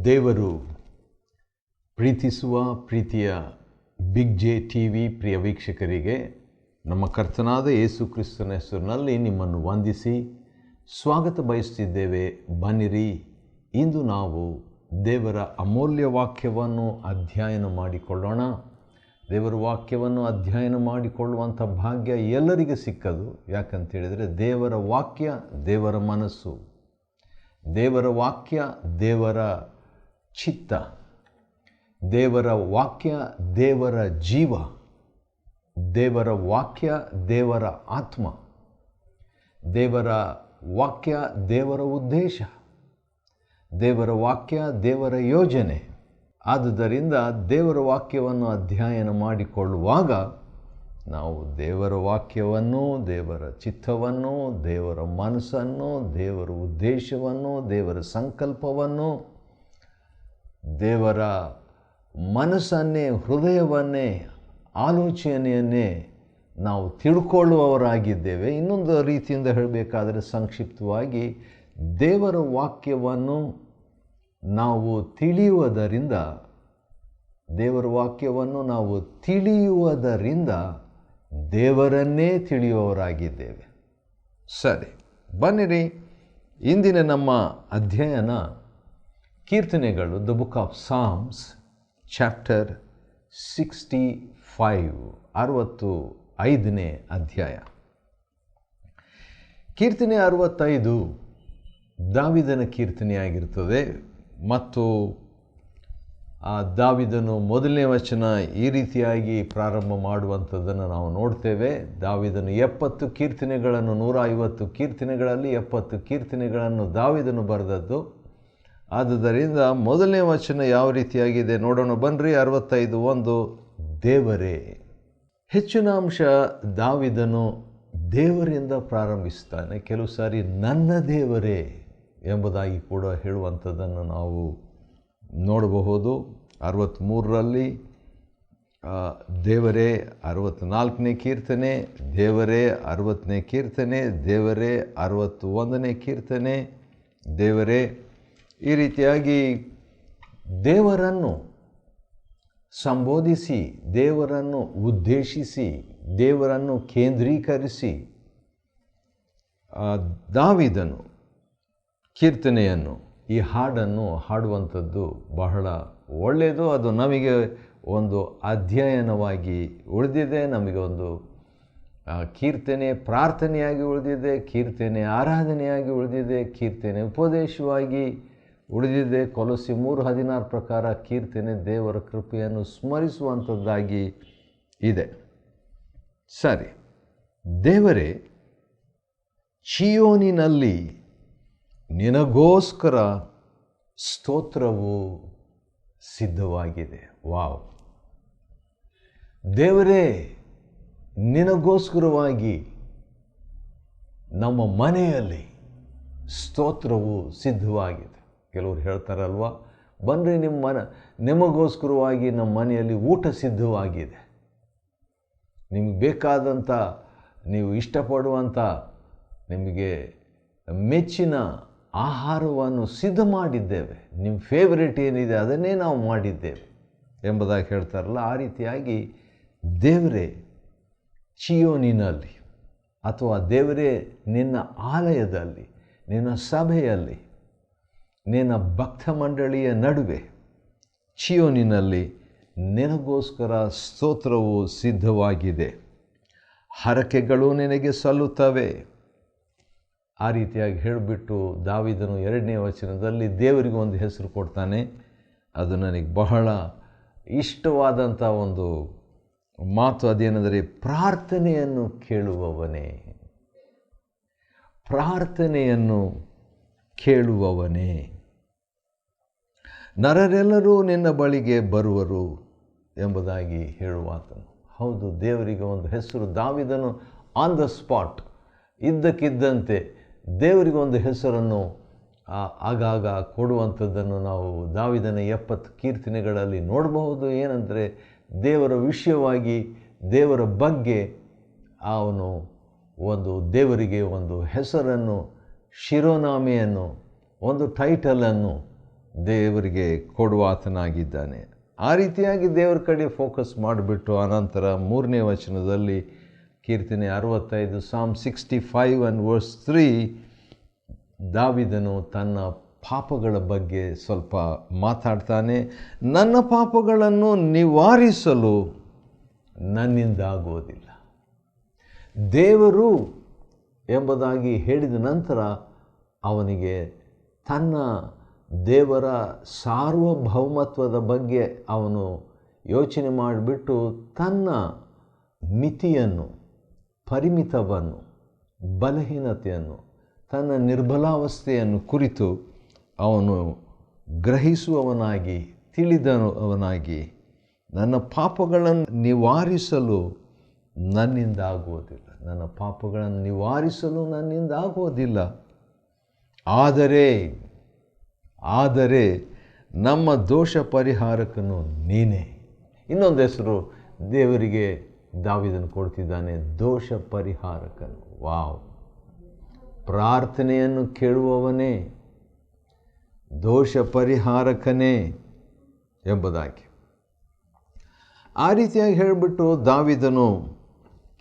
ದೇವರು ಪ್ರೀತಿಸುವ ಪ್ರೀತಿಯ ಬಿಗ್ ಜೆ ಟಿ ವಿ ಪ್ರಿಯ ವೀಕ್ಷಕರಿಗೆ ನಮ್ಮ ಕರ್ತನಾದ ಯೇಸು ಕ್ರಿಸ್ತನ ಹೆಸರಿನಲ್ಲಿ ನಿಮ್ಮನ್ನು ವಂದಿಸಿ ಸ್ವಾಗತ ಬಯಸುತ್ತಿದ್ದೇವೆ. ಬನ್ನಿರಿ, ಇಂದು ನಾವು ದೇವರ ಅಮೂಲ್ಯ ವಾಕ್ಯವನ್ನು ಅಧ್ಯಯನ ಮಾಡಿಕೊಳ್ಳೋಣ. ದೇವರ ವಾಕ್ಯವನ್ನು ಅಧ್ಯಯನ ಮಾಡಿಕೊಳ್ಳುವಂಥ ಭಾಗ್ಯ ಎಲ್ಲರಿಗೆ ಸಿಕ್ಕದು. ಯಾಕಂತೇಳಿದರೆ ದೇವರ ವಾಕ್ಯ ದೇವರ ಮನಸ್ಸು, ದೇವರ ವಾಕ್ಯ ದೇವರ ಚಿತ್ತ, ದೇವರ ವಾಕ್ಯ ದೇವರ ಜೀವ, ದೇವರ ವಾಕ್ಯ ದೇವರ ಆತ್ಮ, ದೇವರ ವಾಕ್ಯ ದೇವರ ಉದ್ದೇಶ, ದೇವರ ವಾಕ್ಯ ದೇವರ ಯೋಜನೆ. ಆದುದರಿಂದ ದೇವರ ವಾಕ್ಯವನ್ನು ಅಧ್ಯಯನ ಮಾಡಿಕೊಳ್ಳುವಾಗ ನಾವು ದೇವರ ವಾಕ್ಯವನ್ನು, ದೇವರ ಚಿತ್ತವನ್ನು, ದೇವರ ಮನಸ್ಸನ್ನು, ದೇವರ ಉದ್ದೇಶವನ್ನು, ದೇವರ ಸಂಕಲ್ಪವನ್ನು, ದೇವರ ಮನಸ್ಸನ್ನೇ, ಹೃದಯವನ್ನೇ, ಆಲೋಚನೆಯನ್ನೇ ನಾವು ತಿಳ್ಕೊಳ್ಳುವವರಾಗಿದ್ದೇವೆ. ಇನ್ನೊಂದು ರೀತಿಯಿಂದ ಹೇಳಬೇಕಾದರೆ ಸಂಕ್ಷಿಪ್ತವಾಗಿ ದೇವರ ವಾಕ್ಯವನ್ನು ನಾವು ತಿಳಿಯುವುದರಿಂದ, ದೇವರ ವಾಕ್ಯವನ್ನು ನಾವು ತಿಳಿಯುವುದರಿಂದ ದೇವರನ್ನೇ ತಿಳಿಯುವವರಾಗಿದ್ದೇವೆ. ಸರಿ, ಬನ್ನಿರಿ, ಇಂದಿನ ನಮ್ಮ ಅಧ್ಯಯನ ಕೀರ್ತನೆಗಳು, the book of Psalms, chapter 65, 65ನೇ ಅಧ್ಯಾಯ. ಕೀರ್ತನೆ 65 ದಾವಿದನ ಕೀರ್ತನೆಯಾಗಿರ್ತದೆ. ಮತ್ತು ಆ ದಾವಿದನು ಮೊದಲನೇ ವಚನ ಈ ರೀತಿಯಾಗಿ ಪ್ರಾರಂಭ ಮಾಡುವಂಥದ್ದನ್ನು ನಾವು ನೋಡ್ತೇವೆ. ದಾವಿದನು 70 ಕೀರ್ತನೆಗಳನ್ನು, 150 ಕೀರ್ತನೆಗಳಲ್ಲಿ 70 ಕೀರ್ತನೆಗಳನ್ನು ದಾವಿದನು ಬರೆದದ್ದು. ಆದುದರಿಂದ ಮೊದಲನೇ ವಚನ ಯಾವ ರೀತಿಯಾಗಿದೆ ನೋಡೋಣ ಬನ್ನಿರಿ. 65:1, ದೇವರೇ. ಹೆಚ್ಚಿನ ಅಂಶ ದಾವಿದನು ದೇವರಿಂದ ಪ್ರಾರಂಭಿಸ್ತಾನೆ. ಕೆಲವು ಸಾರಿ ನನ್ನ ದೇವರೇ ಎಂಬುದಾಗಿ ಕೂಡ ಹೇಳುವಂಥದ್ದನ್ನು ನಾವು ನೋಡಬಹುದು. 63ರಲ್ಲಿ ದೇವರೇ, 64ನೇ ಕೀರ್ತನೆ ದೇವರೇ, 60ನೇ ಕೀರ್ತನೆ ದೇವರೇ, 61ನೇ ಕೀರ್ತನೆ ದೇವರೇ. ಈ ರೀತಿಯಾಗಿ ದೇವರನ್ನು ಸಂಬೋಧಿಸಿ, ದೇವರನ್ನು ಉದ್ದೇಶಿಸಿ, ದೇವರನ್ನು ಕೇಂದ್ರೀಕರಿಸಿ ದಾವಿದನು ಕೀರ್ತನೆಯನ್ನು, ಈ ಹಾಡನ್ನು ಹಾಡುವಂಥದ್ದು ಬಹಳ ಒಳ್ಳೆಯದು. ಅದು ನಮಗೆ ಒಂದು ಅಧ್ಯಯನವಾಗಿ ಉಳಿದಿದೆ, ನಮಗೆ ಒಂದು ಕೀರ್ತನೆ ಪ್ರಾರ್ಥನೆಯಾಗಿ ಉಳಿದಿದೆ, ಕೀರ್ತನೆ ಆರಾಧನೆಯಾಗಿ ಉಳಿದಿದೆ, ಕೀರ್ತನೆ ಉಪದೇಶವಾಗಿ ಉಳಿದಿದೆ. ಕೊಲೊಸ್ಸೆ 3:16 ಪ್ರಕಾರ ಕೀರ್ತನೆ ದೇವರ ಕೃಪೆಯನ್ನು ಸ್ಮರಿಸುವಂಥದ್ದಾಗಿ ಇದೆ. ಸರಿ, ದೇವರೇ, ಚೀಯೋನಿನಲ್ಲಿ ನಿನಗೋಸ್ಕರ ಸ್ತೋತ್ರವು ಸಿದ್ಧವಾಗಿದೆ. ವಾವ್! ದೇವರೇ, ನಿನಗೋಸ್ಕರವಾಗಿ ನಮ್ಮ ಮನೆಯಲ್ಲಿ ಸ್ತೋತ್ರವು ಸಿದ್ಧವಾಗಿದೆ. ಕೆಲವರು ಹೇಳ್ತಾರಲ್ವ, ಬನ್ನಿರಿ ನಿಮಗೋಸ್ಕರವಾಗಿ ನಮ್ಮ ಮನೆಯಲ್ಲಿ ಊಟ ಸಿದ್ಧವಾಗಿದೆ. ನಿಮಗೆ ಬೇಕಾದಂಥ, ನೀವು ಇಷ್ಟಪಡುವಂಥ, ನಿಮಗೆ ಮೆಚ್ಚಿನ ಆಹಾರವನ್ನು ಸಿದ್ಧ ಮಾಡಿದ್ದೇವೆ. ನಿಮ್ಮ ಫೇವ್ರೇಟ್ ಏನಿದೆ ಅದನ್ನೇ ನಾವು ಮಾಡಿದ್ದೇವೆ ಎಂಬುದಾಗಿ ಹೇಳ್ತಾರಲ್ಲ. ಆ ರೀತಿಯಾಗಿ ದೇವರೇ, ಚೀಯೋನಿನಲ್ಲಿ ಅಥವಾ ದೇವರೇ ನಿನ್ನ ಆಲಯದಲ್ಲಿ, ನಿನ್ನ ಸಭೆಯಲ್ಲಿ, ನಿನ್ನ ಭಕ್ತ ಮಂಡಳಿಯ ನಡುವೆ ಚೀಯೋನಿನಲ್ಲಿ ನಿನಗೋಸ್ಕರ ಸ್ತೋತ್ರವು ಸಿದ್ಧವಾಗಿದೆ. ಹರಕೆಗಳು ನಿನಗೆ ಸಲ್ಲುತ್ತವೆ. ಆ ರೀತಿಯಾಗಿ ಹೇಳಿಬಿಟ್ಟು ದಾವಿದನು 2ನೇ ವಚನದಲ್ಲಿ ದೇವರಿಗೆ ಒಂದು ಹೆಸರು ಕೊಡ್ತಾನೆ. ಅದು ನನಗೆ ಬಹಳ ಇಷ್ಟವಾದಂಥ ಒಂದು ಮಾತು. ಅದೇನೆಂದರೆ, ಪ್ರಾರ್ಥನೆಯನ್ನು ಕೇಳುವವನೇ, ಪ್ರಾರ್ಥನೆಯನ್ನು ಕೇಳುವವನೇ. ನರರೆಲ್ಲರೂ ನಿನ್ನ ಬಳಿಗೆ ಬರುವರು ಎಂಬುದಾಗಿ ಹೇಳುವಾತನು. ಹೌದು, ದೇವರಿಗೆ ಒಂದು ಹೆಸರು. ದಾವಿದನು ಆನ್ ದ ಸ್ಪಾಟ್, ಇದ್ದಕ್ಕಿದ್ದಂತೆ ದೇವರಿಗೆ ಒಂದು ಹೆಸರನ್ನು ಆಗಾಗ ಕೊಡುವಂಥದ್ದನ್ನು ನಾವು ದಾವಿದನ 70 ಕೀರ್ತನೆಗಳಲ್ಲಿ ನೋಡಬಹುದು. ಏನಂದರೆ, ದೇವರ ವಿಷಯವಾಗಿ, ದೇವರ ಬಗ್ಗೆ ಅವನು ಒಂದು ದೇವರಿಗೆ ಒಂದು ಹೆಸರನ್ನು, ಶಿರೋನಾಮೆಯನ್ನು, ಒಂದು ಟೈಟಲನ್ನು ದೇವರಿಗೆ ಕೊಡುವಾತನಾಗಿದ್ದಾನೆ. ಆ ರೀತಿಯಾಗಿ ದೇವರ ಕಡೆ ಫೋಕಸ್ ಮಾಡಿಬಿಟ್ಟು ಅನಂತರ 3ನೇ ವಚನದಲ್ಲಿ ಕೀರ್ತನೆ 65 Psalm 65 and verse 3 ದಾವೀದನು ತನ್ನ ಪಾಪಗಳ ಬಗ್ಗೆ ಸ್ವಲ್ಪ ಮಾತಾಡ್ತಾನೆ. ನನ್ನ ಪಾಪಗಳನ್ನು ನಿವಾರಿಸಲು ನನ್ನಿಂದ ಆಗುವುದಿಲ್ಲ. ದೇವರು ಎಂಬುದಾಗಿ ಹೇಳಿದ ನಂತರ ಅವನಿಗೆ ತನ್ನ ದೇವರ ಸಾರ್ವಭೌಮತ್ವದ ಬಗ್ಗೆ ಅವನು ಯೋಚನೆ ಮಾಡಿಬಿಟ್ಟು ತನ್ನ ಮಿತಿಯನ್ನು, ಪರಿಮಿತವನ್ನು, ಬಲಹೀನತೆಯನ್ನು, ತನ್ನ ನಿರ್ಬಲಾವಸ್ಥೆಯನ್ನು ಕುರಿತು ಅವನು ಗ್ರಹಿಸುವವನಾಗಿ, ತಿಳಿದವನಾಗಿ, ನನ್ನ ಪಾಪಗಳನ್ನು ನಿವಾರಿಸಲು ನನ್ನಿಂದ ಆಗುವುದಿಲ್ಲ, ನನ್ನ ಪಾಪಗಳನ್ನು ನಿವಾರಿಸಲು ನನ್ನಿಂದ ಆಗುವುದಿಲ್ಲ. ಆದರೆ ನಮ್ಮ ದೋಷ ಪರಿಹಾರಕನು ನೀನೇ. ಇನ್ನೊಂದು ಹೆಸರು ದೇವರಿಗೆ ದಾವೀದನು ಕೊಡ್ತಿದ್ದಾನೆ, ದೋಷ ಪರಿಹಾರಕನು. ವಾವ್! ಪ್ರಾರ್ಥನೆಯನ್ನು ಕೇಳುವವನೇ, ದೋಷ ಪರಿಹಾರಕನೇ ಎಂಬುದಾಗಿ ಆ ರೀತಿಯಾಗಿ ಹೇಳಿಬಿಟ್ಟು ದಾವೀದನು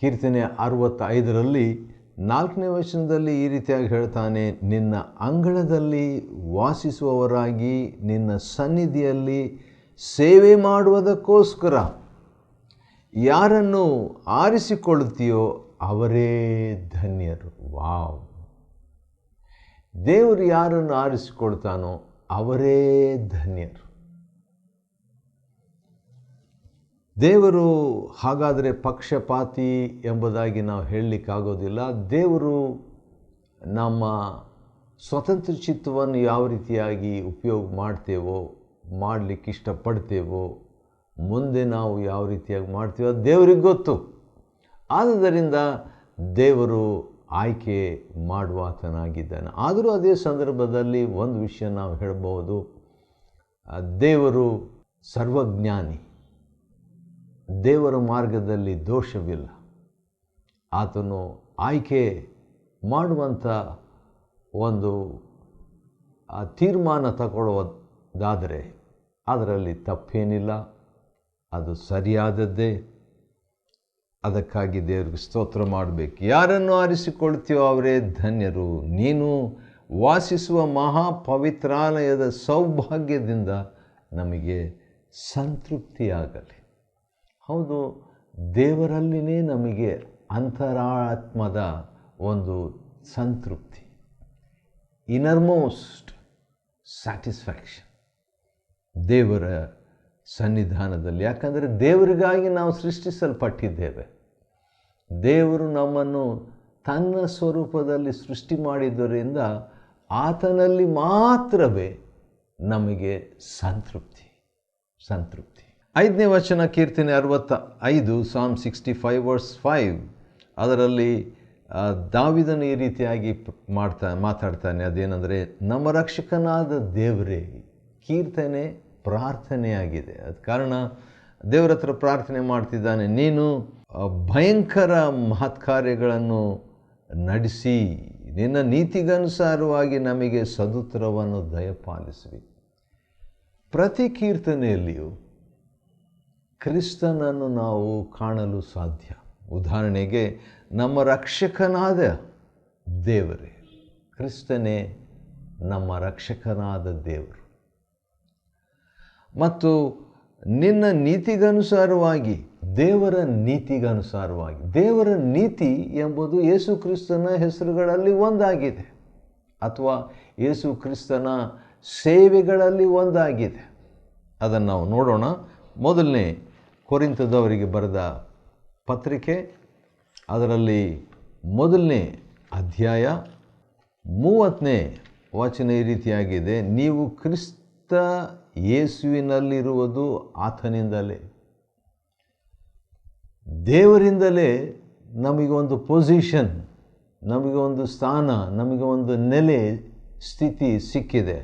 ಕೀರ್ತನೆ 65ರಲ್ಲಿ 4ನೇ ವಚನದಲ್ಲಿ ಈ ರೀತಿಯಾಗಿ ಹೇಳ್ತಾನೆ, ನಿನ್ನ ಅಂಗಳದಲ್ಲಿ ವಾಸಿಸುವವರಾಗಿ ನಿನ್ನ ಸನ್ನಿಧಿಯಲ್ಲಿ ಸೇವೆ ಮಾಡುವುದಕ್ಕೋಸ್ಕರ ಯಾರನ್ನು ಆರಿಸಿಕೊಳ್ಳುತ್ತೀಯೋ ಅವರೇ ಧನ್ಯರು. ವಾವ್! ದೇವರು ಯಾರನ್ನು ಆರಿಸಿಕೊಳ್ತಾನೋ ಅವರೇ ಧನ್ಯರು. ದೇವರು ಹಾಗಾದರೆ ಪಕ್ಷಪಾತಿ ಎಂಬುದಾಗಿ ನಾವು ಹೇಳಲಿಕ್ಕಾಗೋದಿಲ್ಲ. ದೇವರು ನಮ್ಮ ಸ್ವತಂತ್ರ ಚಿತ್ತವನ್ನು ಯಾವ ರೀತಿಯಾಗಿ ಉಪಯೋಗ ಮಾಡ್ತೇವೋ, ಮಾಡಲಿಕ್ಕೆ ಇಷ್ಟಪಡ್ತೇವೋ, ಮುಂದೆ ನಾವು ಯಾವ ರೀತಿಯಾಗಿ ಮಾಡ್ತೀವೋ ಅದು ದೇವರಿಗೆ ಗೊತ್ತು. ಆದುದರಿಂದ ದೇವರು ಆಯ್ಕೆ ಮಾಡುವಾತನಾಗಿದ್ದಾನೆ. ಆದರೂ ಅದೇ ಸಂದರ್ಭದಲ್ಲಿ ಒಂದು ವಿಷಯ ನಾವು ಹೇಳ್ಬೋದು, ದೇವರು ಸರ್ವಜ್ಞಾನಿ, ದೇವರ ಮಾರ್ಗದಲ್ಲಿ ದೋಷವಿಲ್ಲ. ಆತನು ಆಯ್ಕೆ ಮಾಡುವಂಥ ಒಂದು ತೀರ್ಮಾನ ತಗೊಳ್ಳೋದಾದರೆ ಅದರಲ್ಲಿ ತಪ್ಪೇನಿಲ್ಲ, ಅದು ಸರಿಯಾದದ್ದೇ. ಅದಕ್ಕಾಗಿ ದೇವರಿಗೆ ಸ್ತೋತ್ರ ಮಾಡಬೇಕು. ಯಾರನ್ನು ಆರಿಸಿಕೊಳ್ತೀಯೋ ಅವರೇ ಧನ್ಯರು. ನೀನು ವಾಸಿಸುವ ಮಹಾಪವಿತ್ರಾಲಯದ ಸೌಭಾಗ್ಯದಿಂದ ನಮಗೆ ಸಂತೃಪ್ತಿಯಾಗಲಿ. ಹೌದು, ದೇವರಲ್ಲಿನೇ ನಮಗೆ ಅಂತರಾತ್ಮದ ಒಂದು ಸಂತೃಪ್ತಿ, ಇನ್ನರ್ಮೋಸ್ಟ್ ಸ್ಯಾಟಿಸ್ಫ್ಯಾಕ್ಷನ್ ದೇವರ ಸನ್ನಿಧಾನದಲ್ಲಿ. ಯಾಕಂದರೆ ದೇವರಿಗಾಗಿ ನಾವು ಸೃಷ್ಟಿಸಲ್ಪಟ್ಟಿದ್ದೇವೆ. ದೇವರು ನಮ್ಮನ್ನು ತನ್ನ ಸ್ವರೂಪದಲ್ಲಿ ಸೃಷ್ಟಿ ಮಾಡಿದ್ದರಿಂದ ಆತನಲ್ಲಿ ಮಾತ್ರವೇ ನಮಗೆ ಸಂತೃಪ್ತಿ. 5ನೇ ವಚನ ಕೀರ್ತನೆ 65 Psalm 65 verse 5 ಅದರಲ್ಲಿ ದಾವೀದನು ಈ ರೀತಿಯಾಗಿ ಮಾತಾಡ್ತಾನೆ. ಅದೇನೆಂದರೆ, ನಮ್ಮ ರಕ್ಷಕನಾದ ದೇವರೇ. ಕೀರ್ತನೆ ಪ್ರಾರ್ಥನೆಯಾಗಿದೆ. ಅದ ಕಾರಣ ದೇವರ ಹತ್ರ ಪ್ರಾರ್ಥನೆ ಮಾಡ್ತಿದ್ದಾನೆ, ನೀನು ಭಯಂಕರ ಮಹತ್ಕಾರ್ಯಗಳನ್ನು ನಡೆಸಿ ನಿನ್ನ ನೀತಿಗನುಸಾರವಾಗಿ ನಮಗೆ ಸದುತ್ತರವನ್ನು ದಯಪಾಲಿಸುವಿ. ಪ್ರತಿ ಕೀರ್ತನೆಯಲ್ಲಿಯೂ ಕ್ರಿಸ್ತನನ್ನು ನಾವು ಕಾಣಲು ಸಾಧ್ಯ. ಉದಾಹರಣೆಗೆ, ನಮ್ಮ ರಕ್ಷಕನಾದ ದೇವರೇ, ಕ್ರಿಸ್ತನೇ ನಮ್ಮ ರಕ್ಷಕನಾದ ದೇವರು. ಮತ್ತು ನಿನ್ನ ನೀತಿಗನುಸಾರವಾಗಿ, ದೇವರ ನೀತಿಗನುಸಾರವಾಗಿ, ದೇವರ ನೀತಿ ಎಂಬುದು ಯೇಸು ಕ್ರಿಸ್ತನ ಹೆಸರುಗಳಲ್ಲಿ ಒಂದಾಗಿದೆ, ಅಥವಾ ಯೇಸು ಕ್ರಿಸ್ತನ ಸೇವೆಗಳಲ್ಲಿ ಒಂದಾಗಿದೆ. ಅದನ್ನು ನಾವು ನೋಡೋಣ. ಮೊದಲನೇ ಕೊರಿಂಥದವರಿಗೆ ಬರೆದ ಪತ್ರಿಕೆ, ಅದರಲ್ಲಿ 1ನೇ ಅಧ್ಯಾಯ 30ನೇ ವಚನ ಈ ರೀತಿಯಾಗಿದೆ, ನೀವು ಕ್ರಿಸ್ತ ಯೇಸುವಿನಲ್ಲಿರುವುದು ಆತನಿಂದಲೇ. ದೇವರಿಂದಲೇ ನಮಗೆ ಒಂದು ಪೊಸಿಷನ್, ನಮಗೆ ಒಂದು ಸ್ಥಾನ, ನಮಗೆ ಒಂದು ನೆಲೆ, ಸ್ಥಿತಿ ಸಿಕ್ಕಿದೆ.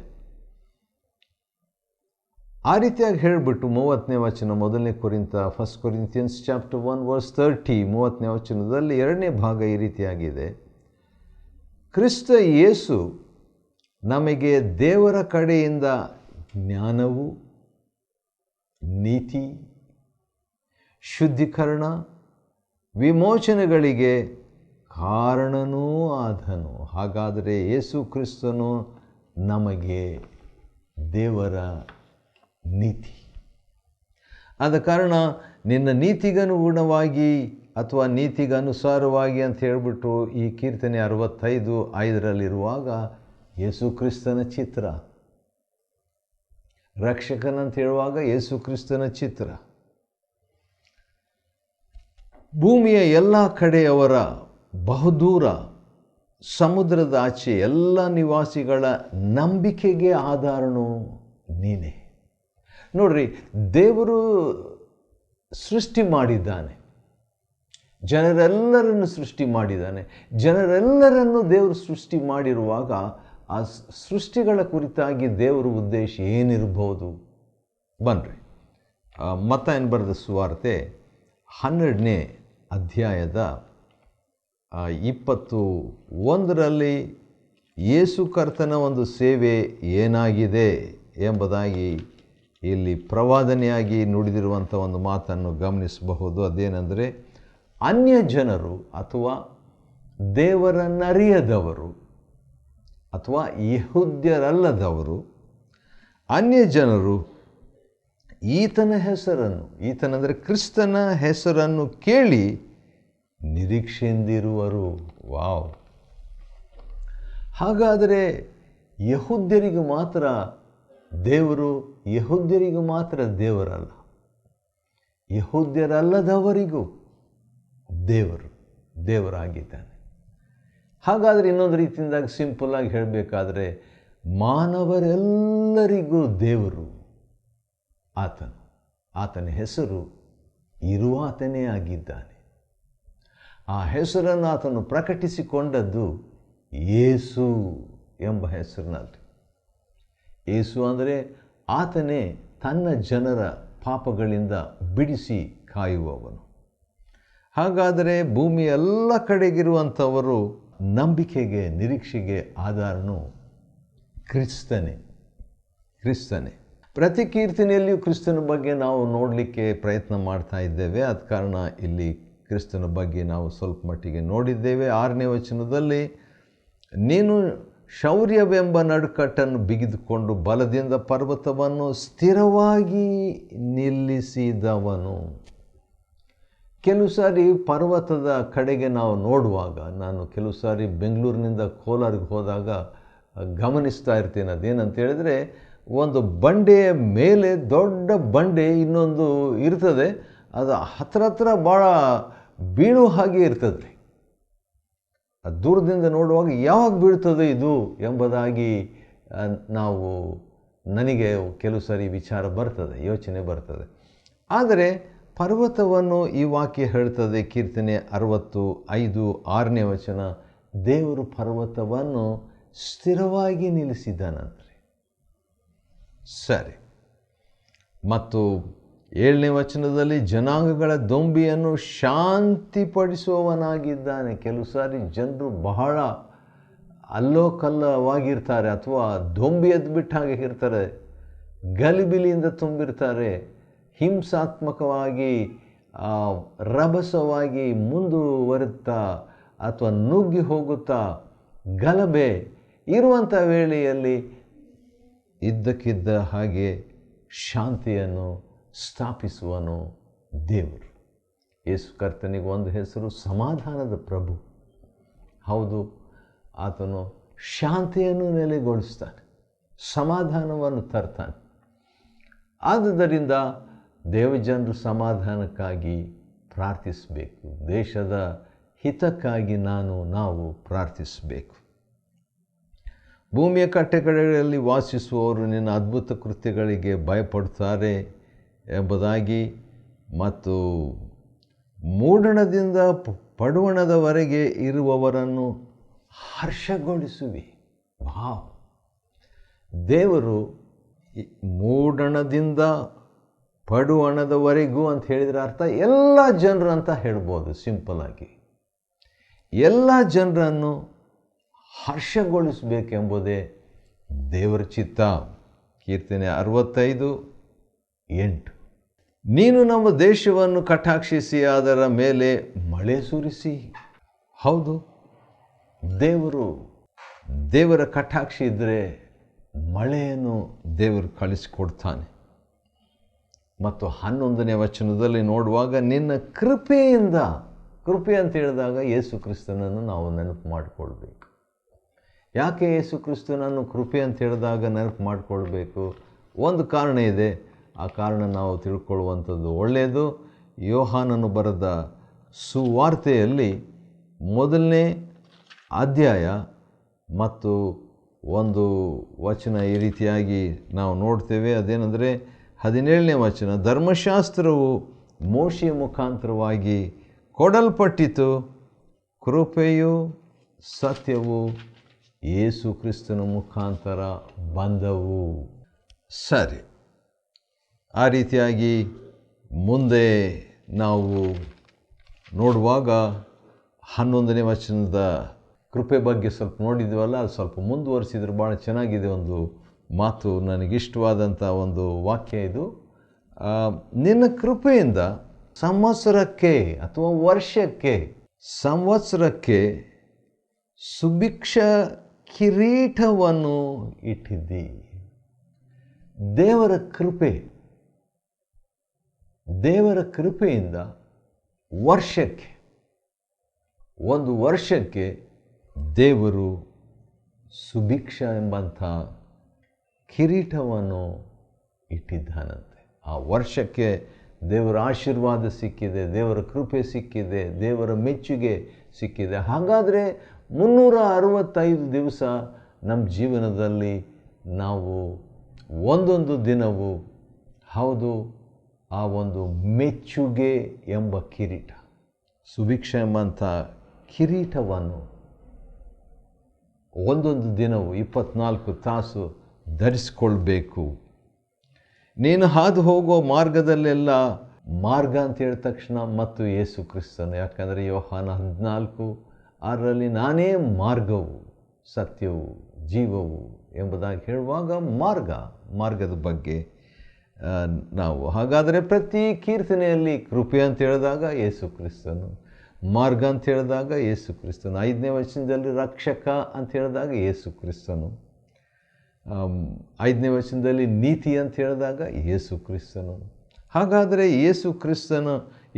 ಆ ರೀತಿಯಾಗಿ ಹೇಳಿಬಿಟ್ಟು 30ನೇ ವಚನ 1ನೇ ಕೊರಿಂಥ, 1 Corinthians chapter 1 verse 30 30ನೇ ವಚನದಲ್ಲಿ 2ನೇ ಭಾಗ ಈ ರೀತಿಯಾಗಿದೆ, ಕ್ರಿಸ್ತ ಯೇಸು ನಮಗೆ ದೇವರ ಕಡೆಯಿಂದ ಜ್ಞಾನವು, ನೀತಿ, ಶುದ್ಧೀಕರಣ, ವಿಮೋಚನೆಗಳಿಗೆ ಕಾರಣನೂ ಆದನು. ಹಾಗಾದರೆ ಯೇಸು ಕ್ರಿಸ್ತನು ನಮಗೆ ದೇವರ ನೀತಿ. ಆದ ಕಾರಣ ನಿನ್ನ ನೀತಿಗನುಗುಣವಾಗಿ ಅಥವಾ ನೀತಿಗನುಸಾರವಾಗಿ ಅಂತ ಹೇಳಿಬಿಟ್ಟು ಈ ಕೀರ್ತನೆ 65:5 ಯೇಸು ಕ್ರಿಸ್ತನ ಚಿತ್ರ, ರಕ್ಷಕನಂತ ಹೇಳುವಾಗ ಯೇಸು ಕ್ರಿಸ್ತನ ಚಿತ್ರ. ಭೂಮಿಯ ಎಲ್ಲ ಕಡೆಯವರ ಬಹುದೂರ ಸಮುದ್ರದ ಆಚೆ ಎಲ್ಲ ನಿವಾಸಿಗಳ ನಂಬಿಕೆಗೆ ಆಧಾರನು ನೀನೇ. ನೋಡ್ರಿ, ದೇವರು ಸೃಷ್ಟಿ ಮಾಡಿದ್ದಾನೆ, ಜನರೆಲ್ಲರನ್ನು ಸೃಷ್ಟಿ ಮಾಡಿದ್ದಾನೆ. ಜನರೆಲ್ಲರನ್ನು ದೇವರು ಸೃಷ್ಟಿ ಮಾಡಿರುವಾಗ ಆ ಸೃಷ್ಟಿಗಳ ಕುರಿತಾಗಿ ದೇವರ ಉದ್ದೇಶ ಏನಿರ್ಬೋದು? ಬನ್ನಿರಿ, ಮತ್ತಾಯನ ಬರೆದ ಸುವಾರ್ತೆ 12ನೇ ಅಧ್ಯಾಯದ 21 ಯೇಸು ಕರ್ತನ ಒಂದು ಸೇವೆ ಏನಾಗಿದೆ ಎಂಬುದಾಗಿ ಇಲ್ಲಿ ಪ್ರವಾದನೆಯಾಗಿ ನುಡಿದಿರುವಂಥ ಒಂದು ಮಾತನ್ನು ಗಮನಿಸಬಹುದು. ಅದೇನೆಂದರೆ, ಅನ್ಯ ಜನರು ಅಥವಾ ದೇವರನ್ನರಿಯದವರು ಅಥವಾ ಯೆಹೂದ್ಯರಲ್ಲದವರು, ಅನ್ಯ ಜನರು ಈತನ ಹೆಸರನ್ನು, ಈತನೆಂದರೆ ಕ್ರಿಸ್ತನ ಹೆಸರನ್ನು ಕೇಳಿ ನಿರೀಕ್ಷೆಯಿಂದಿರುವರು. ವಾವ್! ಹಾಗಾದರೆ ಯೆಹೂದ್ಯರಿಗೆ ಮಾತ್ರ ದೇವರು, ಯೆಹೂದ್ಯರಿಗೆ ಮಾತ್ರ ದೇವರಲ್ಲ, ಯೆಹೂದ್ಯರಲ್ಲದವರಿಗೂ ದೇವರಾಗಿದ್ದಾನೆ. ಹಾಗಾದರೆ ಇನ್ನೊಂದು ರೀತಿಯಿಂದಾಗಿ ಸಿಂಪಲ್ಲಾಗಿ ಹೇಳಬೇಕಾದ್ರೆ, ಮಾನವರೆಲ್ಲರಿಗೂ ದೇವರು ಆತನು. ಆತನ ಹೆಸರು ಇರುವಾತನೇ ಆಗಿದ್ದಾನೆ. ಆ ಹೆಸರನ್ನು ಆತನು ಪ್ರಕಟಿಸಿಕೊಂಡದ್ದು ಯೇಸು ಎಂಬ ಹೆಸರಿನಲ್ಲಿ. ಯೇಸು ಅಂದರೆ ಆತನೇ ತನ್ನ ಜನರ ಪಾಪಗಳಿಂದ ಬಿಡಿಸಿ ಕಾಯುವವನು. ಹಾಗಾದರೆ ಭೂಮಿಯ ಎಲ್ಲ ಕಡೆಗಿರುವಂಥವರು ನಂಬಿಕೆಗೆ, ನಿರೀಕ್ಷೆಗೆ ಆಧಾರನು ಕ್ರಿಸ್ತನೇ. ಪ್ರತಿ ಕೀರ್ತನೆಯಲ್ಲಿಯೂ ಕ್ರಿಸ್ತನ ಬಗ್ಗೆ ನಾವು ನೋಡಲಿಕ್ಕೆ ಪ್ರಯತ್ನ ಮಾಡ್ತಾ ಇದ್ದೇವೆ. ಆದ ಕಾರಣ ಇಲ್ಲಿ ಕ್ರಿಸ್ತನ ಬಗ್ಗೆ ನಾವು ಸ್ವಲ್ಪ ಮಟ್ಟಿಗೆ ನೋಡಿದ್ದೇವೆ. 6ನೇ ವಚನದಲ್ಲಿ, ನೀನು ಶೌರ್ಯವೆಂಬ ನಡುಕಟ್ಟನ್ನು ಬಿಗಿದುಕೊಂಡು ಬಲದಿಂದ ಪರ್ವತವನ್ನು ಸ್ಥಿರವಾಗಿ ನಿಲ್ಲಿಸಿದವನು. ಕೆಲವು ಸಾರಿ ಪರ್ವತದ ಕಡೆಗೆ ನಾವು ನೋಡುವಾಗ, ನಾನು ಕೆಲವು ಸಾರಿ ಬೆಂಗಳೂರಿನಿಂದ ಕೋಲಾರಿಗೆ ಹೋದಾಗ ಗಮನಿಸ್ತಾ ಇರ್ತೀನಿ. ಅದೇನಂತ ಹೇಳಿದ್ರೆ, ಒಂದು ಬಂಡೆಯ ಮೇಲೆ ದೊಡ್ಡ ಬಂಡೆ ಇನ್ನೊಂದು ಇರ್ತದೆ, ಅದು ಹತ್ರ ಭಾಳ ಬೀಳೋ ಹಾಗೆ ಇರ್ತದೆ ರೀ. ದೂರದಿಂದ ನೋಡುವಾಗ ಯಾವಾಗ ಬೀಳ್ತದೆ ಇದು ಎಂಬುದಾಗಿ ನನಗೆ ಕೆಲವು ಸಾರಿ ವಿಚಾರ ಬರ್ತದೆ, ಯೋಚನೆ ಬರ್ತದೆ. ಆದರೆ ಪರ್ವತವನ್ನು ಈ ವಾಕ್ಯ ಹೇಳ್ತದೆ, ಕೀರ್ತನೆ 65:6ನೇ ವಚನ, ದೇವರು ಪರ್ವತವನ್ನು ಸ್ಥಿರವಾಗಿ ನಿಲ್ಲಿಸಿದ್ದಾನಂತೆ. ಸರಿ. ಮತ್ತು 7ನೇ ವಚನದಲ್ಲಿ, ಜನಾಂಗಗಳ ದೊಂಬಿಯನ್ನು ಶಾಂತಿಪಡಿಸುವವನಾಗಿದ್ದಾನೆ. ಕೆಲವು ಸಾರಿ ಜನರು ಬಹಳ ಅಲ್ಲೋಕಲ್ಲವಾಗಿರ್ತಾರೆ, ಅಥವಾ ದೊಂಬಿ ಎದ್ಬಿಟ್ಟ ಹಾಗೆ ಇರ್ತಾರೆ, ಗಲಿಬಿಲಿಯಿಂದ ತುಂಬಿರ್ತಾರೆ, ಹಿಂಸಾತ್ಮಕವಾಗಿ ರಭಸವಾಗಿ ಮುಂದುವರುತ್ತಾ ಅಥವಾ ನುಗ್ಗಿ ಹೋಗುತ್ತಾ ಗಲಭೆ ಇರುವಂಥ ವೇಳೆಯಲ್ಲಿ ಇದ್ದಕ್ಕಿದ್ದ ಹಾಗೆ ಶಾಂತಿಯನ್ನು ಸ್ಥಾಪಿಸುವನು ದೇವರು. ಯೇಸು ಕರ್ತನಿಗೆ ಒಂದು ಹೆಸರು ಸಮಾಧಾನದ ಪ್ರಭು. ಹೌದು, ಆತನು ಶಾಂತಿಯನ್ನು ನೆಲೆಗೊಳಿಸ್ತಾನೆ, ಸಮಾಧಾನವನ್ನು ತರ್ತಾನೆ. ಆದುದರಿಂದ ದೇವಜನರು ಸಮಾಧಾನಕ್ಕಾಗಿ ಪ್ರಾರ್ಥಿಸಬೇಕು, ದೇಶದ ಹಿತಕ್ಕಾಗಿ ನಾವು ಪ್ರಾರ್ಥಿಸಬೇಕು. ಭೂಮಿಯ ಕಟ್ಟೆಗಳಲ್ಲಿ ವಾಸಿಸುವವರು ನಿನ್ನ ಅದ್ಭುತ ಕೃತ್ಯಗಳಿಗೆ ಭಯಪಡುತ್ತಾರೆ ಎಂಬುದಾಗಿ, ಮತ್ತು ಮೂಡಣದಿಂದ ಪಡುವಣದವರೆಗೆ ಇರುವವರನ್ನು ಹರ್ಷಗೊಳಿಸುವಿ. ವಾವ್! ದೇವರು ಮೂಡಣದಿಂದ ಪಡುವಣದವರೆಗೂ ಅಂತ ಹೇಳಿದರೆ ಅರ್ಥ ಎಲ್ಲ ಜನರು ಅಂತ ಹೇಳ್ಬೋದು. ಸಿಂಪಲ್ಲಾಗಿ ಎಲ್ಲ ಜನರನ್ನು ಹರ್ಷಗೊಳಿಸಬೇಕೆಂಬುದೇ ದೇವರ ಚಿತ್ತ. ಕೀರ್ತನೆ 65:8. ನೀನು ನಮ್ಮ ದೇಶವನ್ನು ಕಟಾಕ್ಷಿಸಿ ಅದರ ಮೇಲೆ ಮಳೆ ಸುರಿಸಿ. ಹೌದು, ದೇವರ ಕಟಾಕ್ಷಿ ಇದ್ದರೆ ಮಳೆಯನ್ನು ದೇವರು ಕಳಿಸಿಕೊಡ್ತಾನೆ. ಮತ್ತು 11ನೇ ವಚನದಲ್ಲಿ ನೋಡುವಾಗ ನಿನ್ನ ಕೃಪೆಯಿಂದ, ಕೃಪೆ ಅಂತ ಹೇಳಿದಾಗ ಯೇಸು ಕ್ರಿಸ್ತನನ್ನು ನಾವು ನೆನಪು ಮಾಡಿಕೊಳ್ಬೇಕು. ಯಾಕೆ ಯೇಸು ಕ್ರಿಸ್ತನನ್ನು ಕೃಪೆ ಅಂತ ಹೇಳಿದಾಗ ನೆನಪು ಮಾಡಿಕೊಳ್ಬೇಕು? ಒಂದು ಕಾರಣ ಇದೆ. ಆ ಕಾರಣ ನಾವು ತಿಳ್ಕೊಳ್ಳುವಂಥದ್ದು ಒಳ್ಳೆಯದು. ಯೋಹಾನನು ಬರೆದ ಸುವಾರ್ತೆಯಲ್ಲಿ 1ನೇ ಅಧ್ಯಾಯ ಮತ್ತು 1 ವಚನ ಈ ರೀತಿಯಾಗಿ ನಾವು ನೋಡ್ತೇವೆ. ಅದೇನೆಂದರೆ 17ನೇ ವಚನ, ಧರ್ಮಶಾಸ್ತ್ರವು ಮೋಶೆಯ ಮುಖಾಂತರವಾಗಿ ಕೊಡಲ್ಪಟ್ಟಿತು, ಕೃಪೆಯು ಸತ್ಯವು ಯೇಸು ಕ್ರಿಸ್ತನ ಮುಖಾಂತರ ಬಂದವು. ಸರಿ, ಆ ರೀತಿಯಾಗಿ ಮುಂದೆ ನಾವು ನೋಡುವಾಗ 11ನೇ ವಚನದ ಕೃಪೆ ಬಗ್ಗೆ ಸ್ವಲ್ಪ ನೋಡಿದ್ವಲ್ಲ, ಅದು ಸ್ವಲ್ಪ ಮುಂದುವರಿಸಿದ್ರೆ ಭಾಳ ಚೆನ್ನಾಗಿದೆ. ಒಂದು ಮಾತು ನನಗಿಷ್ಟವಾದಂಥ ಒಂದು ವಾಕ್ಯ ಇದು. ನಿನ್ನ ಕೃಪೆಯಿಂದ ಸಂವತ್ಸರಕ್ಕೆ ಅಥವಾ ಸಂವತ್ಸರಕ್ಕೆ ಸುಭಿಕ್ಷ ಕಿರೀಟವನ್ನು ಇಟ್ಟಿದ್ದಿ. ದೇವರ ಕೃಪೆಯಿಂದ ಒಂದು ವರ್ಷಕ್ಕೆ ದೇವರು ಸುಭಿಕ್ಷ ಎಂಬಂಥ ಕಿರೀಟವನ್ನು ಇಟ್ಟಿದ್ದಾನಂತೆ. ಆ ವರ್ಷಕ್ಕೆ ದೇವರ ಆಶೀರ್ವಾದ ಸಿಕ್ಕಿದೆ, ದೇವರ ಕೃಪೆ ಸಿಕ್ಕಿದೆ, ದೇವರ ಮೆಚ್ಚುಗೆ ಸಿಕ್ಕಿದೆ. ಹಾಗಾದರೆ 365 ದಿವಸ ನಮ್ಮ ಜೀವನದಲ್ಲಿ ನಾವು ಒಂದೊಂದು ದಿನವೂ ಹೌದು ಆ ಒಂದು ಮೆಚ್ಚುಗೆ ಎಂಬ ಕಿರೀಟ, ಸುಭಿಕ್ಷ ಎಂಬಂಥ ಕಿರೀಟವನ್ನು ಒಂದೊಂದು ದಿನವೂ 24 ತಾಸು ಧರಿಸ್ಕೊಳ್ಬೇಕು. ನೀನು ಹಾದು ಹೋಗೋ ಮಾರ್ಗದಲ್ಲೆಲ್ಲ, ಮಾರ್ಗ ಅಂತ ಹೇಳಿದ ತಕ್ಷಣ ಮತ್ತು ಯೇಸು ಕ್ರಿಸ್ತನು. ಯಾಕಂದರೆ ಯೋಹಾನ 14:6 ನಾನೇ ಮಾರ್ಗವು ಸತ್ಯವು ಜೀವವು ಎಂಬುದಾಗಿ ಹೇಳುವಾಗ ಮಾರ್ಗದ ಬಗ್ಗೆ ನಾವು ಹಾಗಾದರೆ ಪ್ರತಿ ಕೀರ್ತನೆಯಲ್ಲಿ ಕೃಪೆ ಅಂತ ಹೇಳಿದಾಗ ಯೇಸು ಕ್ರಿಸ್ತನು, ಮಾರ್ಗ ಅಂತ ಹೇಳಿದಾಗ ಯೇಸು ಕ್ರಿಸ್ತನು, 5ನೇ ವಚನದಲ್ಲಿ ರಕ್ಷಕ ಅಂತ ಹೇಳಿದಾಗ ಯೇಸು ಕ್ರಿಸ್ತನು, 5ನೇ ವಚನದಲ್ಲಿ ನೀತಿ ಅಂತ ಹೇಳಿದಾಗ ಯೇಸು ಕ್ರಿಸ್ತನು. ಹಾಗಾದರೆ ಯೇಸು ಕ್ರಿಸ್ತನು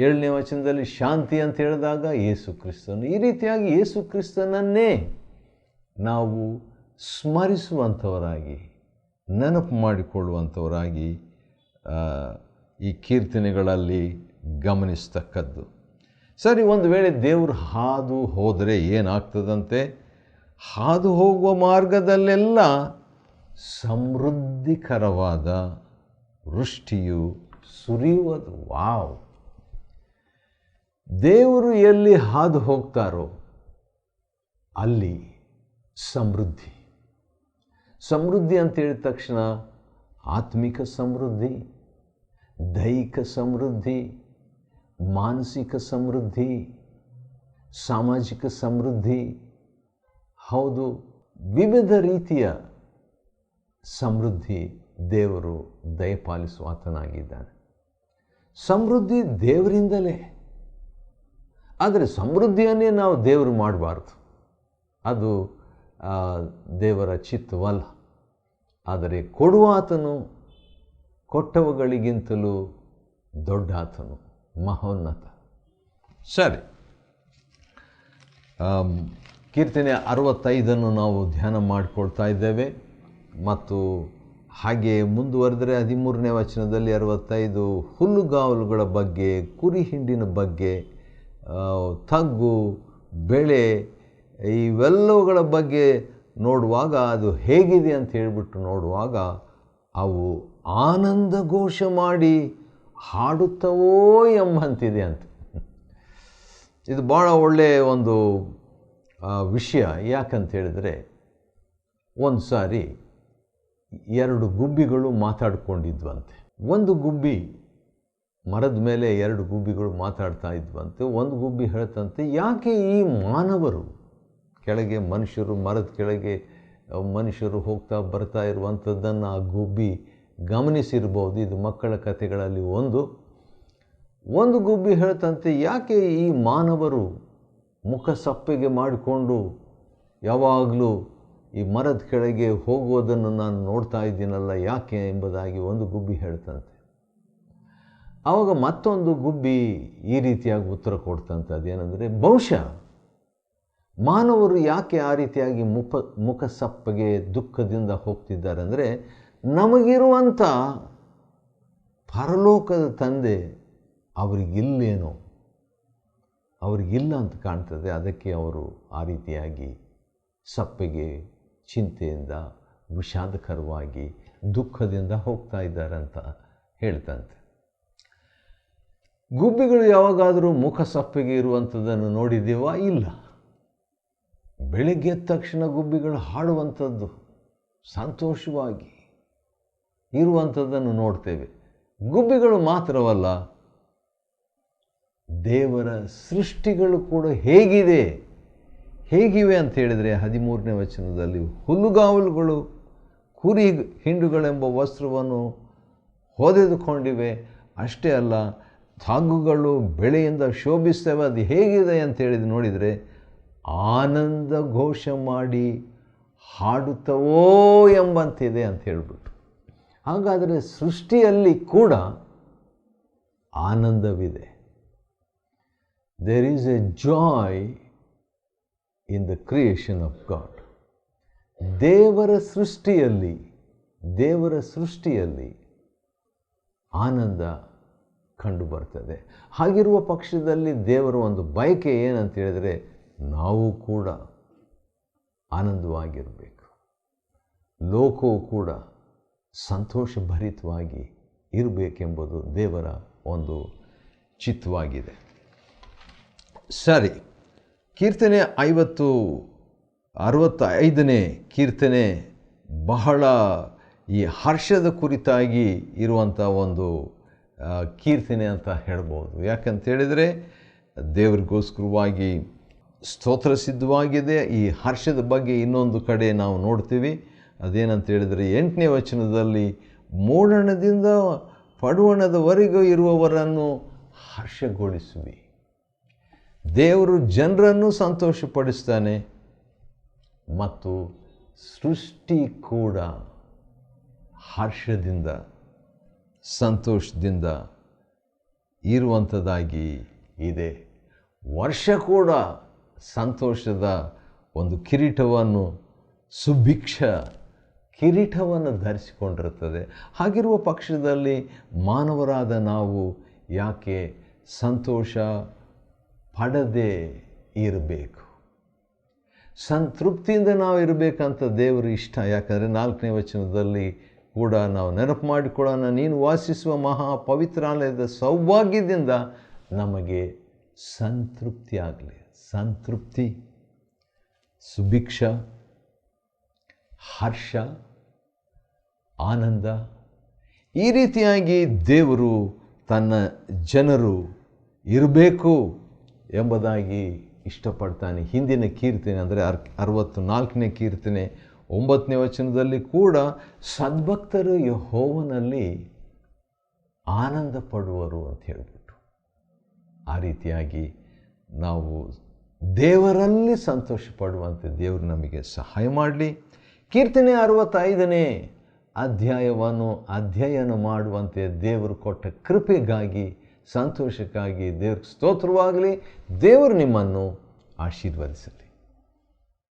7ನೇ ವಚನದಲ್ಲಿ ಶಾಂತಿ ಅಂತ ಹೇಳಿದಾಗ ಯೇಸು ಕ್ರಿಸ್ತನು. ಈ ರೀತಿಯಾಗಿ ಯೇಸು ಕ್ರಿಸ್ತನನ್ನೇ ನಾವು ಸ್ಮರಿಸುವಂಥವರಾಗಿ, ನೆನಪು ಮಾಡಿಕೊಳ್ಳುವಂಥವರಾಗಿ ಈ ಕೀರ್ತನೆಗಳಲ್ಲಿ ಗಮನಿಸ್ತಕ್ಕದ್ದು. ಸರಿ, ಒಂದು ವೇಳೆ ದೇವರು ಹಾದು ಹೋದರೆ ಏನಾಗ್ತದಂತೆ? ಹಾದು ಹೋಗುವ ಮಾರ್ಗದಲ್ಲೆಲ್ಲ ಸಮೃದ್ಧಿಕರವಾದ ವೃಷ್ಟಿಯು ಸುರಿಯುವುದು. ವಾವ್! ದೇವರು ಎಲ್ಲಿ ಹಾದು ಹೋಗ್ತಾರೋ ಅಲ್ಲಿ ಸಮೃದ್ಧಿ ಅಂತ ಹೇಳಿದ ತಕ್ಷಣ ಆತ್ಮಿಕ ಸಮೃದ್ಧಿ, ದೈಹಿಕ ಸಮೃದ್ಧಿ, ಮಾನಸಿಕ ಸಮೃದ್ಧಿ, ಸಾಮಾಜಿಕ ಸಮೃದ್ಧಿ, ಹೌದು, ವಿವಿಧ ರೀತಿಯ ಸಮೃದ್ಧಿ ದೇವರು ದಯಪಾಲಿಸುವಾತನಾಗಿದ್ದಾನೆ. ಸಮೃದ್ಧಿ ದೇವರಿಂದಲೇ. ಆದರೆ ಸಮೃದ್ಧಿಯನ್ನೇ ನಾವು ದೇವರು ಮಾಡಬಾರ್ದು, ಅದು ದೇವರ ಚಿತ್ತವಲ್ಲ. ಆದರೆ ಕೊಡುವಾತನು ಕೊಟ್ಟವುಗಳಿಗಿಂತಲೂ ದೊಡ್ಡಾತನು, ಮಹೋನ್ನತ. ಸರಿ, ಕೀರ್ತನೆ 65 ನಾವು ಧ್ಯಾನ ಮಾಡಿಕೊಳ್ತಾ ಇದ್ದೇವೆ. ಮತ್ತು ಹಾಗೆ ಮುಂದುವರೆದರೆ 13ನೇ ವಚನದಲ್ಲಿ 65 ಹುಲ್ಲುಗಾವಲುಗಳ ಬಗ್ಗೆ, ಕುರಿ ಹಿಂಡಿನ ಬಗ್ಗೆ, ತಗ್ಗು, ಬೆಳೆ, ಇವೆಲ್ಲವುಗಳ ಬಗ್ಗೆ ನೋಡುವಾಗ ಅದು ಹೇಗಿದೆ ಅಂತ ಹೇಳಿಬಿಟ್ಟು ನೋಡುವಾಗ ಅವು ಆನಂದ ಘೋಷ ಮಾಡಿ ಹಾಡುತ್ತವೋ ಎಂಬಂತಿದೆ ಅಂತ. ಇದು ಭಾಳ ಒಳ್ಳೆಯ ಒಂದು ವಿಷಯ. ಯಾಕಂತ ಹೇಳಿದರೆ, ಒಂದು ಸಾರಿ 2 ಗುಬ್ಬಿಗಳು ಮಾತಾಡ್ಕೊಂಡಿದ್ವಂತೆ. ಒಂದು ಗುಬ್ಬಿ ಮರದ ಮೇಲೆ 2 ಗುಬ್ಬಿಗಳು ಮಾತಾಡ್ತಾ ಇದ್ವಂತೆ. ಒಂದು ಗುಬ್ಬಿ ಹೇಳ್ತಂತೆ, ಯಾಕೆ ಈ ಮಾನವರು ಕೆಳಗೆ, ಮನುಷ್ಯರು ಮರದ ಕೆಳಗೆ ಮನುಷ್ಯರು ಹೋಗ್ತಾ ಬರ್ತಾ ಇರುವಂಥದ್ದನ್ನು ಆ ಗುಬ್ಬಿ ಗಮನಿಸಿರ್ಬೋದು. ಇದು ಮಕ್ಕಳ ಕಥೆಗಳಲ್ಲಿ ಒಂದು ಗುಬ್ಬಿ ಹೇಳ್ತಂತೆ, ಯಾಕೆ ಈ ಮಾನವರು ಮುಖ ಸಪ್ಪಗೆ ಮಾಡಿಕೊಂಡು ಯಾವಾಗಲೂ ಈ ಮರದ ಕೆಳಗೆ ಹೋಗೋದನ್ನು ನಾನು ನೋಡ್ತಾ ಇದ್ದೀನಲ್ಲ, ಯಾಕೆ ಎಂಬುದಾಗಿ ಒಂದು ಗುಬ್ಬಿ ಹೇಳ್ತಂತೆ. ಆವಾಗ ಮತ್ತೊಂದು ಗುಬ್ಬಿ ಈ ರೀತಿಯಾಗಿ ಉತ್ತರ ಕೊಡ್ತಂತೆ, ಅದೇನೆಂದರೆ, ಬಹುಶಃ ಮಾನವರು ಯಾಕೆ ಆ ರೀತಿಯಾಗಿ ಮುಖ ಸಪ್ಪಗೆ ದುಃಖದಿಂದ ಹೋಗ್ತಿದ್ದಾರೆ ಅಂದರೆ, ನಮಗಿರುವಂಥ ಪರಲೋಕದ ತಂದೆ ಅವರಿಗಿಲ್ಲ ಅಂತ ಕಾಣ್ತದೆ. ಅದಕ್ಕೆ ಅವರು ಆ ರೀತಿಯಾಗಿ ಸಪ್ಪಗೆ, ಚಿಂತೆಯಿಂದ, ವಿಷಾದಕರವಾಗಿ, ದುಃಖದಿಂದ ಹೋಗ್ತಾ ಇದ್ದಾರೆ ಅಂತ ಹೇಳ್ತಂತೆ. ಗುಬ್ಬಿಗಳು ಯಾವಾಗಾದರೂ ಮುಖ ಸಪ್ಪಗೆ ಇರುವಂಥದ್ದನ್ನು ನೋಡಿದ್ದೀವಾ? ಇಲ್ಲ. ಬೆಳಗ್ಗೆ ಎದ್ದ ತಕ್ಷಣ ಗುಬ್ಬಿಗಳು ಹಾಡುವಂಥದ್ದು, ಸಂತೋಷವಾಗಿ ಇರುವಂಥದ್ದನ್ನು ನೋಡ್ತೇವೆ. ಗುಬ್ಬಿಗಳು ಮಾತ್ರವಲ್ಲ, ದೇವರ ಸೃಷ್ಟಿಗಳು ಕೂಡ ಹೇಗಿವೆ ಅಂತ ಹೇಳಿದರೆ 13ನೇ ವಚನದಲ್ಲಿ, ಹುಲ್ಲುಗಾವಲುಗಳು ಕುರಿ ಹಿಂಡುಗಳೆಂಬ ವಸ್ತ್ರವನ್ನು ಹೊದೆದುಕೊಂಡಿವೆ. ಅಷ್ಟೇ ಅಲ್ಲ, ತಾಗುಗಳು ಬೆಳೆಯಿಂದ ಶೋಭಿಸ್ತವೆ. ಅದು ಹೇಗಿದೆ ಅಂತ ಹೇಳಿದ್ರೆ ನೋಡಿದರೆ, ಆನಂದ ಘೋಷ ಮಾಡಿ ಹಾಡುತ್ತವೋ ಎಂಬಂತಿದೆ ಅಂತ ಹೇಳಿಬಿಟ್ಟು. ಹಾಗಾದರೆ ಸೃಷ್ಟಿಯಲ್ಲಿ ಕೂಡ ಆನಂದವಿದೆ. There is a joy in the creation of God. ದೇವರ ಸೃಷ್ಟಿಯಲ್ಲಿ ಆನಂದ ಕಂಡು ಬರ್ತದೆ. ಹಾಗಿರುವ ಪಕ್ಷದಲ್ಲಿ ದೇವರ ಒಂದು ಬಯಕೆ ಏನಂತ ಹೇಳಿದರೆ, ನಾವು ಕೂಡ ಆನಂದವಾಗಿರಬೇಕು, ಲೋಕವು ಕೂಡ ಸಂತೋಷಭರಿತವಾಗಿ ಇರಬೇಕೆಂಬುದು ದೇವರ ಒಂದು ಚಿತ್ತವಾಗಿದೆ. ಸರಿ, ಕೀರ್ತನೆ 65ನೇ ಕೀರ್ತನೆ ಬಹಳ ಈ ಹರ್ಷದ ಕುರಿತಾಗಿ ಇರುವಂಥ ಒಂದು ಕೀರ್ತನೆ ಅಂತ ಹೇಳ್ಬೋದು. ಯಾಕಂತೇಳಿದರೆ ದೇವರಿಗೋಸ್ಕರವಾಗಿ ಸ್ತೋತ್ರ ಸಿದ್ಧವಾಗಿದೆ. ಈ ಹರ್ಷದ ಬಗ್ಗೆ ಇನ್ನೊಂದು ಕಡೆ ನಾವು ನೋಡ್ತೀವಿ. ಅದೇನಂತೇಳಿದರೆ 8ನೇ ವಚನದಲ್ಲಿ, ಮೂಡಣದಿಂದ ಪಡುವಣದವರೆಗೂ ಇರುವವರನ್ನು ಹರ್ಷಗೊಳಿಸುವಿ. ದೇವರು ಜನರನ್ನು ಸಂತೋಷಪಡಿಸ್ತಾನೆ ಮತ್ತು ಸೃಷ್ಟಿ ಕೂಡ ಹರ್ಷದಿಂದ, ಸಂತೋಷದಿಂದ ಇರುವಂಥದ್ದಾಗಿ ಇದೆ. ವರ್ಷ ಕೂಡ ಸಂತೋಷದ ಒಂದು ಕಿರೀಟವನ್ನು, ಸುಭಿಕ್ಷ ಕಿರೀಟವನ್ನು ಧರಿಸಿಕೊಂಡಿರುತ್ತದೆ. ಹಾಗಿರುವ ಪಕ್ಷದಲ್ಲಿ ಮಾನವರಾದ ನಾವು ಯಾಕೆ ಸಂತೋಷ ಪಡದೇ ಇರಬೇಕು? ಸಂತೃಪ್ತಿಯಿಂದ ನಾವು ಇರಬೇಕಂತ ದೇವರು ಇಷ್ಟ. ಯಾಕಂದರೆ 4ನೇ ವಚನದಲ್ಲಿ ಕೂಡ ನಾವು ನೆನಪು ಮಾಡಿಕೊಳ್ಳೋಣ, ನೀನು ವಾಸಿಸುವ ಮಹಾ ಪವಿತ್ರಾಲಯದ ಸೌಭಾಗ್ಯದಿಂದ ನಮಗೆ ಸಂತೃಪ್ತಿ ಆಗಲಿ. ಸಂತೃಪ್ತಿ, ಸುಭಿಕ್ಷ, ಹರ್ಷ, ಆನಂದ, ಈ ರೀತಿಯಾಗಿ ದೇವರು ತನ್ನ ಜನರು ಇರಬೇಕು ಎಂಬುದಾಗಿ ಇಷ್ಟಪಡ್ತಾನೆ. ಹಿಂದಿನ ಕೀರ್ತನೆ ಅಂದರೆ 64ನೇ ಕೀರ್ತನೆ 9ನೇ ವಚನದಲ್ಲಿ ಕೂಡ ಸದ್ಭಕ್ತರು ಯೆಹೋವನಲ್ಲಿ ಆನಂದ ಪಡುವರು ಅಂತ ಹೇಳಿಬಿಟ್ಟು, ಆ ರೀತಿಯಾಗಿ ನಾವು ದೇವರಲ್ಲಿ ಸಂತೋಷ ಪಡುವಂತೆ ದೇವರು ನಮಗೆ ಸಹಾಯ ಮಾಡಲಿ. ಕೀರ್ತನೆ 65ನೇ ಅಧ್ಯಾಯವನ್ನು ಅಧ್ಯಯನ ಮಾಡುವಂತೆ ದೇವರು ಕೊಟ್ಟ ಕೃಪೆಗಾಗಿ, ಸಂತೋಷಕ್ಕಾಗಿ ದೇವ್ರಿಗೆ ಸ್ತೋತ್ರವಾಗಲಿ. ದೇವರು ನಿಮ್ಮನ್ನು ಆಶೀರ್ವದಿಸಲಿ.